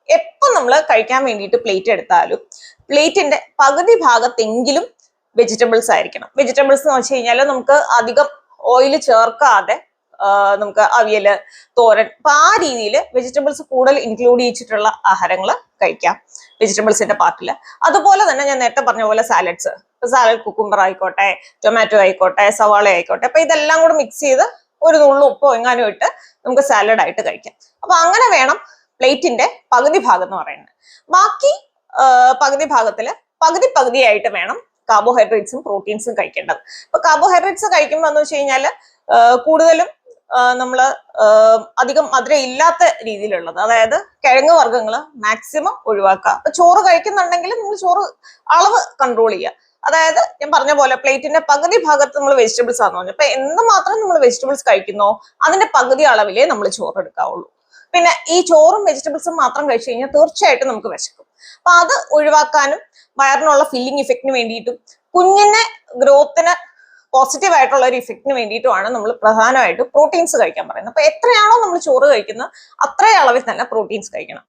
എപ്പോൾ നമ്മൾ കഴിക്കാൻ വേണ്ടിയിട്ട് പ്ലേറ്റ് എടുത്താലും പ്ലേറ്റിന്റെ പകുതി ഭാഗത്തെങ്കിലും വെജിറ്റബിൾസ് ആയിരിക്കണം. വെജിറ്റബിൾസ് എന്ന് വെച്ച് കഴിഞ്ഞാൽ നമുക്ക് അധികം ഓയിൽ ചേർക്കാതെ നമുക്ക് അവിയല്, തോരൻ, അപ്പൊ ആ രീതിയിൽ വെജിറ്റബിൾസ് കൂടുതൽ ഇൻക്ലൂഡ് ചെയ്തിട്ടുള്ള ആഹാരങ്ങൾ കഴിക്കാം വെജിറ്റബിൾസിന്റെ പാർട്ടില്. അതുപോലെ തന്നെ ഞാൻ നേരത്തെ പറഞ്ഞ പോലെ സാലഡ്സ്, സാലഡ് കുക്കുംബർ ആയിക്കോട്ടെ, ടൊമാറ്റോ ആയിക്കോട്ടെ, സവാള ആയിക്കോട്ടെ, അപ്പൊ ഇതെല്ലാം കൂടെ മിക്സ് ചെയ്ത് ഒരു നുള്ളു ഉപ്പോ എങ്ങാനും ഇട്ട് നമുക്ക് സാലഡ് ആയിട്ട് കഴിക്കാം. അപ്പൊ അങ്ങനെ വേണം പ്ലേറ്റിന്റെ പകുതി ഭാഗം എന്ന് പറയുന്നത്. ബാക്കി പകുതി ഭാഗത്തില് പകുതിയായിട്ട് വേണം കാർബോഹൈഡ്രേറ്റ്സും പ്രോട്ടീൻസും കഴിക്കേണ്ടത്. അപ്പൊ കാർബോഹൈഡ്രേറ്റ്സ് കഴിക്കുമ്പോൾ എന്ന് വെച്ച് കഴിഞ്ഞാൽ കൂടുതലും നമ്മള് അധികം മധുരം ഇല്ലാത്ത രീതിയിലുള്ളത്, അതായത് കിഴങ്ങ് വർഗ്ഗങ്ങൾ മാക്സിമം ഒഴിവാക്കുക. അപ്പൊ ചോറ് കഴിക്കുന്നുണ്ടെങ്കിൽ നിങ്ങൾ ചോറ് അളവ് കൺട്രോൾ ചെയ്യുക. അതായത് ഞാൻ പറഞ്ഞ പോലെ പ്ലേറ്റിന്റെ പകുതി ഭാഗത്ത് നമ്മൾ വെജിറ്റബിൾസ് ആണെന്ന് പറഞ്ഞു. അപ്പൊ എന്തുമാത്രം നമ്മൾ വെജിറ്റബിൾസ് കഴിക്കുന്നോ അതിന്റെ പകുതി അളവിലേ നമ്മൾ ചോറ് എടുക്കാവുള്ളൂ. പിന്നെ ഈ ചോറും വെജിറ്റബിൾസും മാത്രം കഴിച്ചു കഴിഞ്ഞാൽ തീർച്ചയായിട്ടും നമുക്ക് വിശക്കും. അപ്പൊ അത് ഒഴിവാക്കാനും വയറിനുള്ള ഫില്ലിംഗ് ഇഫക്റ്റിന് വേണ്ടിയിട്ടും കുഞ്ഞിന്റെ ഗ്രോത്തിന് പോസിറ്റീവ് ആയിട്ടുള്ള ഒരു ഇഫക്റ്റിന് വേണ്ടിയിട്ടുമാണ് നമ്മൾ പ്രധാനമായിട്ടും പ്രോട്ടീൻസ് കഴിക്കാൻ പറയുന്നത്. അപ്പൊ എത്രയാണോ നമ്മൾ ചോറ് കഴിക്കുന്നത് അത്രയും അളവിൽ തന്നെ പ്രോട്ടീൻസ് കഴിക്കണം.